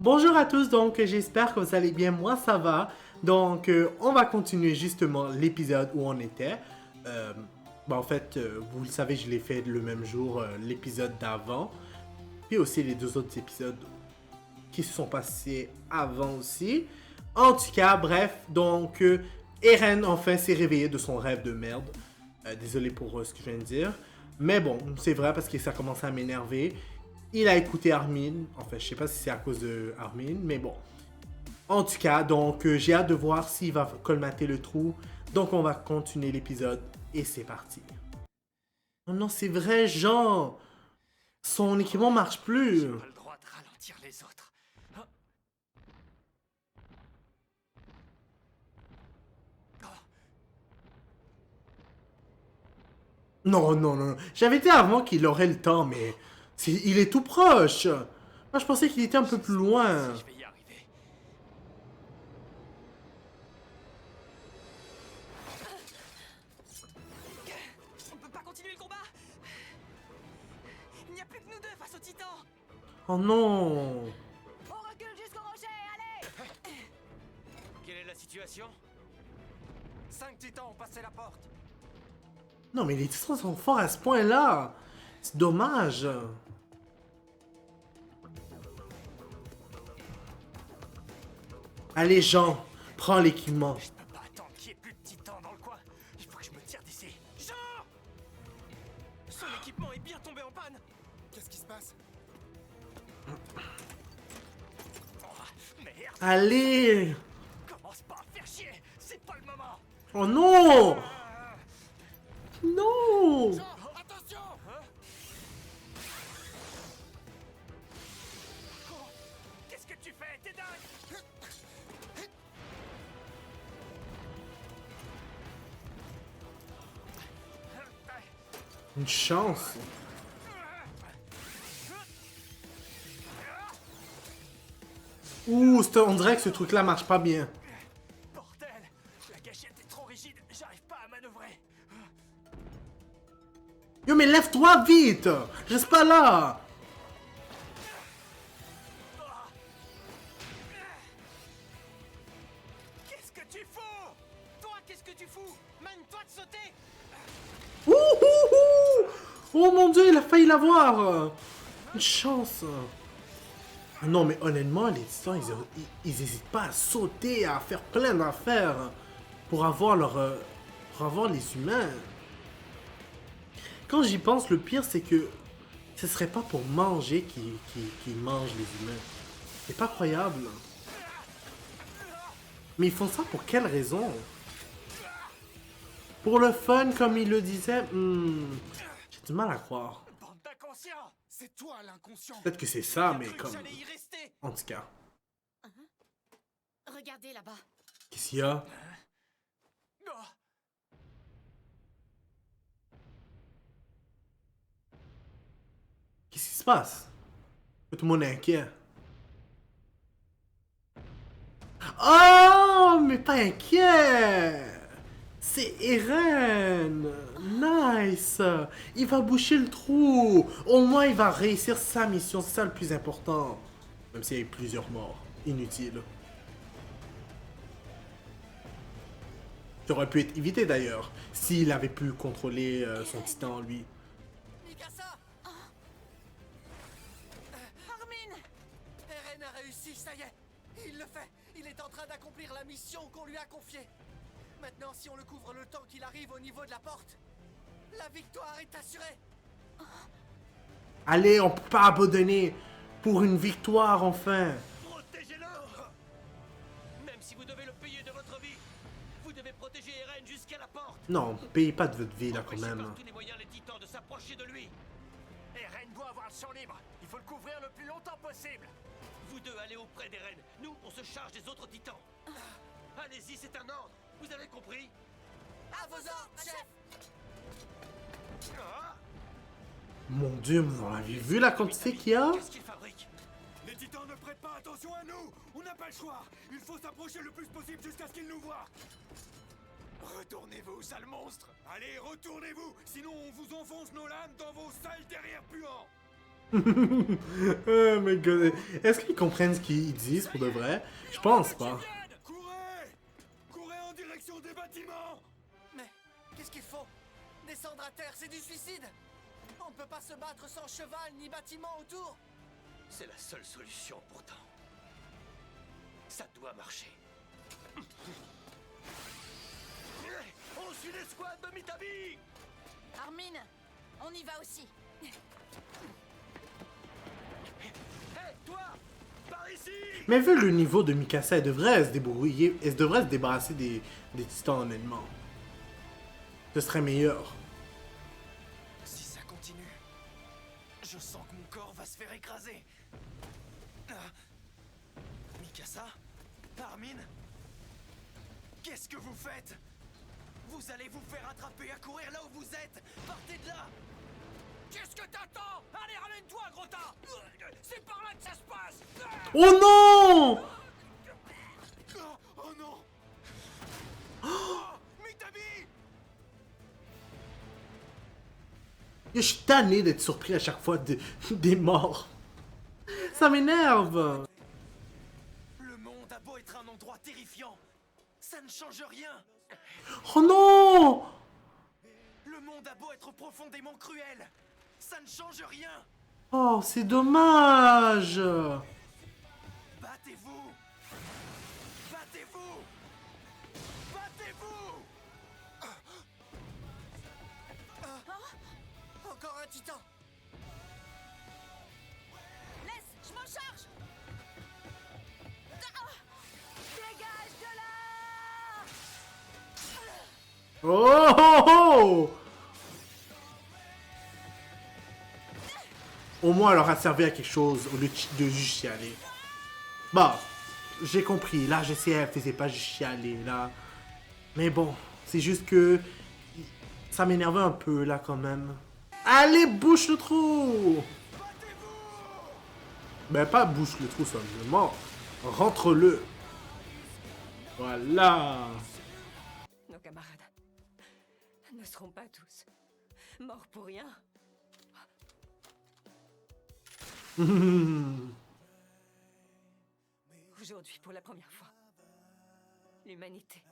Bonjour à tous, donc j'espère que vous allez bien, moi ça va. Donc on va continuer justement l'épisode où on était. Euh, en fait, vous le savez, je l'ai fait le même jour, l'épisode d'avant. Puis aussi les deux autres épisodes qui se sont passés avant aussi. En tout cas, bref, donc Eren enfin s'est réveillé de son rêve de merde. Désolé pour ce que je viens de dire. Mais bon, c'est vrai parce que ça commence à m'énerver. Il a écouté Armin. Enfin, je sais pas si c'est à cause de Armin, mais bon. En tout cas, donc j'ai hâte de voir s'il va colmater le trou. Donc on va continuer l'épisode et c'est parti. Oh non, c'est vrai, Jean. Son équipement marche plus. J'ai pas le droit de ralentir les autres. Ah. Oh. Non, non, non. J'avais dit avant qu'il aurait le temps, mais il est tout proche. Moi, je pensais qu'il était un peu plus loin. Si je vais y arriver. On peut pas continuer le combat. Il n'y a plus que nous deux face au titan. Oh non. On recule jusqu'au rocher, allez. Quelle est la situation? 5 titans ont passé la porte. Non, mais les titans sont forts à ce point-là. C'est dommage. Allez, Jean, prends l'équipement. Je peux pas attendre qu'il y ait plus de titans dans le coin. Il faut que je me tire d'ici. Jean! Son équipement est bien tombé en panne. Qu'est-ce qui se passe? Oh, merde! Allez. Commence pas à faire chier. C'est pas le moment. Oh non. Non. Attention! Qu'est-ce que tu fais? T'es dingue! Une chance. Ouh, on dirait que ce truc-là marche pas bien. Bordel! La gâchette est trop rigide, j'arrive pas à manœuvrer. Yo, mais lève-toi vite. Je reste pas là. Qu'est-ce que tu fous? Toi, qu'est-ce que tu fous? Mène-toi de sauter! Ouh, ouh, ouh. Oh mon dieu, il a failli l'avoir. Une chance. Ah non, mais honnêtement, les titans, ils hésitent pas à sauter, à faire plein d'affaires pour avoir pour avoir les humains. Quand j'y pense, le pire, c'est que ce serait pas pour manger qu'ils mangent les humains. C'est pas croyable. Mais ils font ça pour quelle raison? Pour le fun, comme il le disait, j'ai du mal à croire. Bande d'inconscients! C'est toi l'inconscient! Peut-être que c'est ça, J'ai mais cru que comme... j'allais y rester! En tout cas. Regardez là-bas. Qu'est-ce qu'il y a? Oh. Qu'est-ce qui se passe? Tout le monde est inquiet. Oh, mais pas inquiet! C'est Eren! Nice! Il va boucher le trou! Au moins, il va réussir sa mission, c'est ça le plus important. Même s'il y a eu plusieurs morts. Inutiles. Ça aurait pu être évité d'ailleurs, s'il avait pu contrôler son titan, lui. Mikasa! Armin! Eren a réussi, ça y est! Il le fait! Il est en train d'accomplir la mission qu'on lui a confiée! Maintenant, si on le couvre le temps qu'il arrive au niveau de la porte, la victoire est assurée! Allez, on peut pas abandonner pour une victoire, enfin! Protégez-le! Même si vous devez le payer de votre vie, vous devez protéger Eren jusqu'à la porte! Non, payez pas de votre vie, là, quand Empêchez même. par tous les moyens les titans de s'approcher de lui! Eren doit avoir le champ libre! Il faut le couvrir le plus longtemps possible! Vous deux allez auprès d'Eren, nous on se charge des autres titans! Allez-y, c'est un ordre! Vous avez compris? À vos ordres, chef! Ah, Mon dieu, vous avez vu la quantité qu'il y a? qu'est-ce qu'il fabrique? Les titans ne prêtent pas attention à nous. On n'a pas le choix. Il faut s'approcher le plus possible jusqu'à ce qu'ils nous voient. Retournez-vous, sale monstre. Allez, retournez-vous. Sinon, on vous enfonce nos lames dans vos sales derrière puants. Oh my god. Est-ce qu'ils comprennent ce qu'ils disent pour de vrai? Je pense pas. Courez! Courez en direction des bâtiments! Mais qu'est-ce qu'il faut? Descendre à terre, c'est du suicide! On ne peut pas se battre sans cheval ni bâtiment autour! C'est la seule solution pourtant. Ça doit marcher. On suit l'escouade de Mitabi! Armin, on y va aussi. Hé, toi! Par ici! Mais vu le niveau de Mikasa, elle devrait se débrouiller. Elle devrait se débarrasser des titans, honnêtement. Ce serait meilleur. Si ça continue, je sens que mon corps va se faire écraser. Mikasa? Armin? Qu'est-ce que vous faites? Vous allez vous faire attraper à courir là où vous êtes! Partez de là! Qu'est-ce que t'attends? Allez, ramène-toi, gros tas! C'est par là que ça se passe! Oh non! Oh non! Oh, Mitabi! Je suis tanné d'être surpris à chaque fois des morts. Ça m'énerve. Le monde a beau être un endroit terrifiant, ça ne change rien! Oh non! Le monde a beau être profondément cruel, ça ne change rien! Oh, c'est dommage. Battez-vous! Battez-vous! Battez-vous! Encore un titan! Laisse, je m'en charge. Ah, dégage de là. Oh, oh, oh! Au moins, elle aura servi à quelque chose au lieu de juste chialer. Bah, j'ai compris. Là, je sais, elle faisait pas juste chialer, là. Mais bon, c'est juste que... Ça m'énervait un peu, là, quand même. Allez, bouche le trou! Ben, pas bouche le trou, simplement. Rentre-le. Voilà. Nos camarades ne seront pas tous morts pour rien. Aujourd'hui, pour la première fois, l'humanité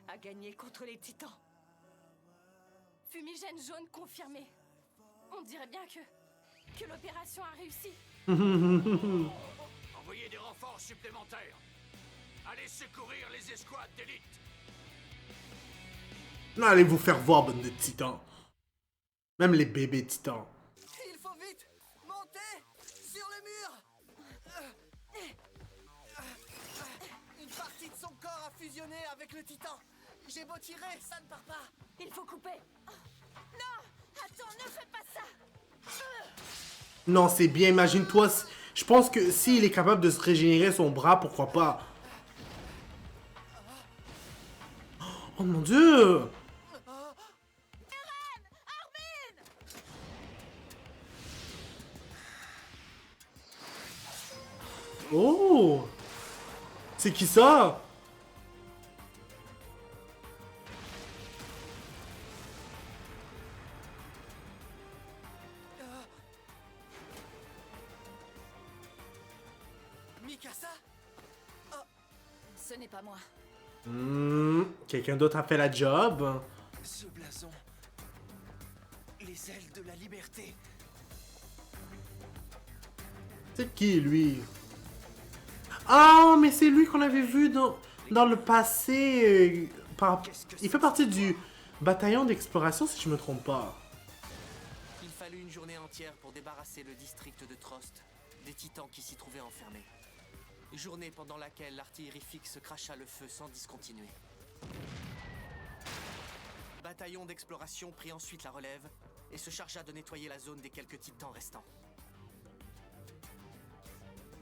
a gagné contre les titans. Fumigène jaune confirmé. On dirait bien que l'opération a réussi. Envoyez des renforts supplémentaires! Allez secourir les escouades d'élite! Non, allez vous faire voir, bande de titans. Même les bébés titans. Il faut vite monter sur le mur! Une partie de son corps a fusionné avec le titan. J'ai beau tirer, ça ne part pas. Il faut couper. Non, attends, ne fais pas ça. Non, c'est bien, imagine-toi. Je pense que s'il est capable de se régénérer son bras, pourquoi pas. Oh mon dieu! Oh! C'est qui ça? Mikasa? Ce n'est pas moi. Quelqu'un d'autre a fait la job. Ce blason. Les ailes de la liberté. C'est qui, lui? Ah, mais c'est lui qu'on avait vu dans le passé. Il fait partie du bataillon d'exploration, si je me trompe pas. Il fallut une journée entière pour débarrasser le district de Trost des titans qui s'y trouvaient enfermés. Journée pendant laquelle l'artillerie fixe cracha le feu sans discontinuer. Bataillon d'exploration prit ensuite la relève et se chargea de nettoyer la zone des quelques titans restants.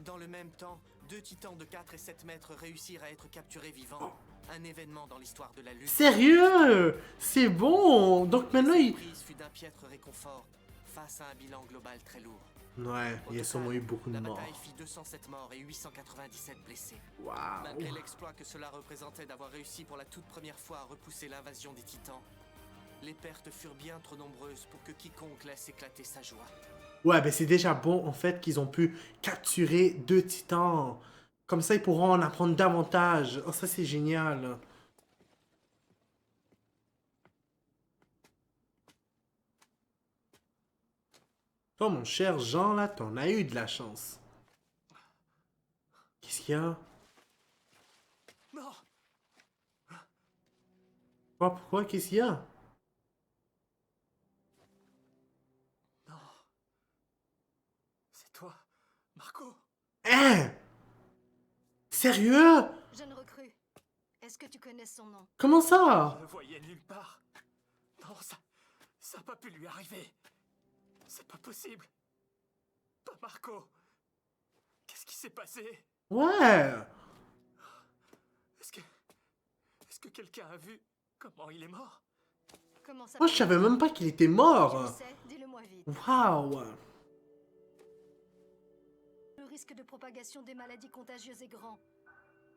Dans le même temps, 2 titans de 4 et 7 mètres réussirent à être capturés vivants. Un événement dans l'histoire de la lutte. Sérieux? C'est bon! Donc maintenant, Cette prise fut d'un piètre réconfort face à un bilan global très lourd. Ouais, il y a sûrement eu beaucoup de La morts. bataille fit 207 morts et 897 blessés. Waouh! Malgré l'exploit que cela représentait d'avoir réussi pour la toute première fois à repousser l'invasion des titans, les pertes furent bien trop nombreuses pour que quiconque laisse éclater sa joie. Ouais, ben c'est déjà bon, en fait, qu'ils ont pu capturer 2 titans. Comme ça, ils pourront en apprendre davantage. Oh, ça, c'est génial. Oh, mon cher Jean, là, t'en as eu de la chance. Qu'est-ce qu'il y a? Non. Pourquoi? Qu'est-ce qu'il y a? Non. C'est toi, Marco. Hein? Sérieux? Jeune recrue, est-ce que tu connais son nom? Comment Je ça? le voyais nulle part. Non, ça a pas pu lui arriver. C'est pas possible. Pas Marco. Qu'est-ce qui s'est passé? Ouais. Est-ce que quelqu'un a vu comment il est mort? Comment ça Moi, je savais même pas qu'il était Tu le mort. sais, dis-le-moi vite. Waouh. Le risque de propagation des maladies contagieuses est grand.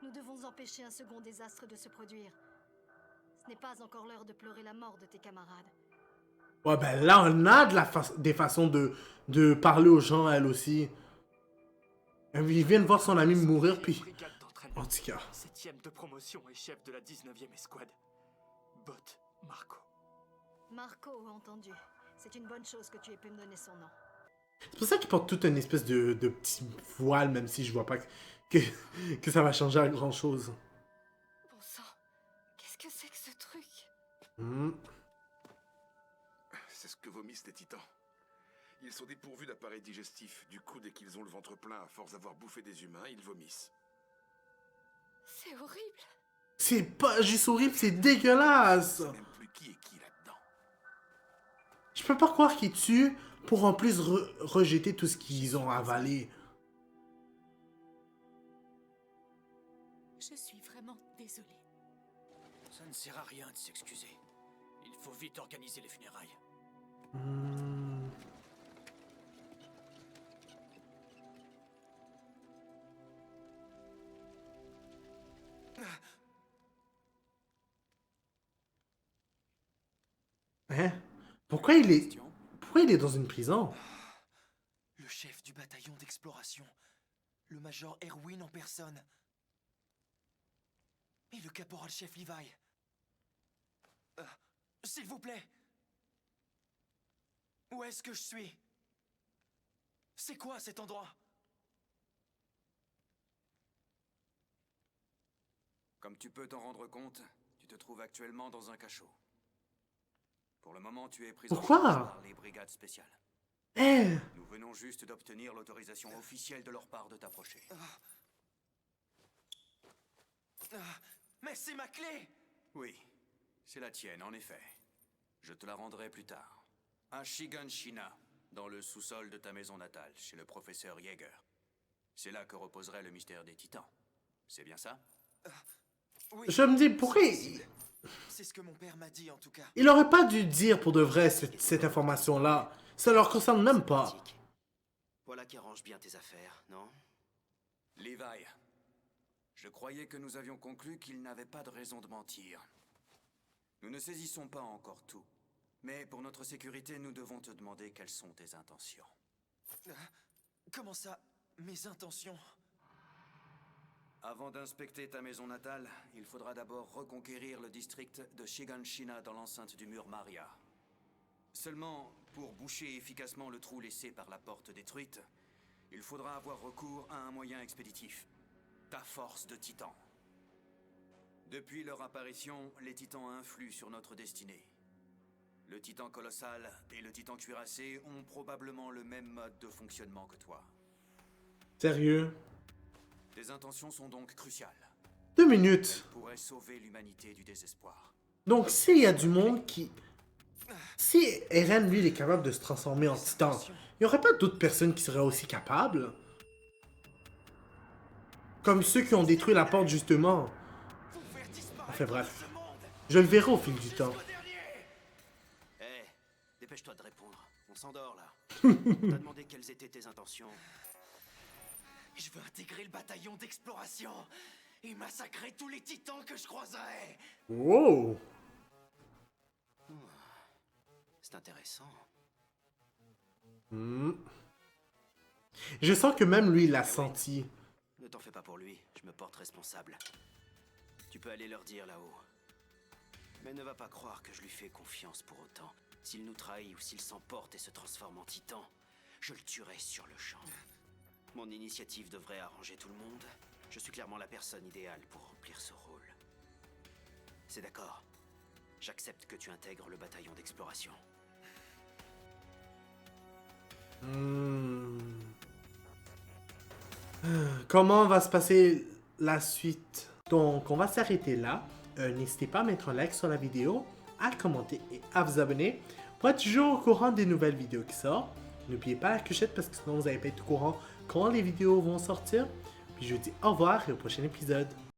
Nous devons empêcher un second désastre de se produire. Ce n'est pas encore l'heure de pleurer la mort de tes camarades. Ouais, ben là, on a des façons de parler aux gens, elle aussi. Il vient de voir son ami mourir, puis... Brigade d'entraînement. En tout cas. 7ème de promotion et chef de la 19e escouade. Bot Marco. Marco, entendu. C'est une bonne chose que tu aies pu me donner son nom. C'est pour ça qu'il porte toute une espèce de petit voile, même si je vois pas que ça va changer à grand chose. Bon sang, qu'est-ce que c'est que ce truc? C'est ce que vomissent les titans. Ils sont dépourvus d'appareil digestif. Du coup, dès qu'ils ont le ventre plein à force d'avoir bouffé des humains, ils vomissent. C'est horrible. C'est pas juste horrible, c'est dégueulasse. Je sais même plus qui est qui là-dedans. Je peux pas croire qu'ils tuent pour en plus rejeter tout ce qu'ils ont avalé. Je suis vraiment désolée. Ça ne sert à rien de s'excuser. Il faut vite organiser les funérailles. Hein? Pourquoi il est dans une prison? Le chef du bataillon d'exploration. Le major Erwin en personne. Et le caporal-chef Levi. S'il vous plaît. Où est-ce que je suis? C'est quoi cet endroit? Comme tu peux t'en rendre compte, tu te trouves actuellement dans un cachot. Pour le moment, tu es pris en Pourquoi? charge par les brigades spéciales. Hein? Nous venons juste d'obtenir l'autorisation officielle de leur part de t'approcher. Mais c'est ma clé! Oui, c'est la tienne, en effet. Je te la rendrai plus tard. À Shiganshina, dans le sous-sol de ta maison natale, chez le professeur Yeager. C'est là que reposerait le mystère des titans. C'est bien ça? Oui, Je me dis, pourquoi c'est ce que mon père m'a dit en tout cas. il aurait pas dû dire pour de vrai cette information-là. Ça leur concerne même pas. Sympathique. Voilà qui arrange bien tes affaires, non? Levi, je croyais que nous avions conclu qu'il n'avait pas de raison de mentir. Nous ne saisissons pas encore tout. Mais pour notre sécurité, nous devons te demander quelles sont tes intentions. Comment ça? Mes intentions? Avant d'inspecter ta maison natale, il faudra d'abord reconquérir le district de Shiganshina dans l'enceinte du mur Maria. Seulement, pour boucher efficacement le trou laissé par la porte détruite, il faudra avoir recours à un moyen expéditif. Ta force de titans. Depuis leur apparition, les titans influent sur notre destinée. Le titan colossal et le titan cuirassé ont probablement le même mode de fonctionnement que toi. Sérieux? Tes intentions sont donc cruciales. 2 minutes. Pourrait sauver l'humanité du désespoir. Donc, s'il y a du monde qui... Si Eren, lui, il est capable de se transformer en titan, il n'y aurait pas d'autres personnes qui seraient aussi capables? Comme ceux qui ont détruit la porte, justement. Enfin, bref. Je le verrai au fil du temps. Hé, dépêche-toi de répondre. On s'endort là. On t'a demandé quelles étaient tes intentions. Je veux intégrer le bataillon d'exploration et massacrer tous les titans que je croiserai. Wow! C'est intéressant. Hmm. Je sens que même lui, il l'a senti. Ne t'en fais pas pour lui, je me porte responsable. Tu peux aller leur dire là-haut. Mais ne va pas croire que je lui fais confiance pour autant. S'il nous trahit ou s'il s'emporte et se transforme en titan, je le tuerai sur le champ. Mon initiative devrait arranger tout le monde. Je suis clairement la personne idéale pour remplir ce rôle. C'est d'accord. J'accepte que tu intègres le bataillon d'exploration. Comment va se passer la suite? Donc, on va s'arrêter là. N'hésitez pas à mettre un like sur la vidéo, à commenter et à vous abonner pour être toujours au courant des nouvelles vidéos qui sortent. N'oubliez pas la clochette parce que sinon vous n'allez pas être au courant quand les vidéos vont sortir. Puis je vous dis au revoir et au prochain épisode.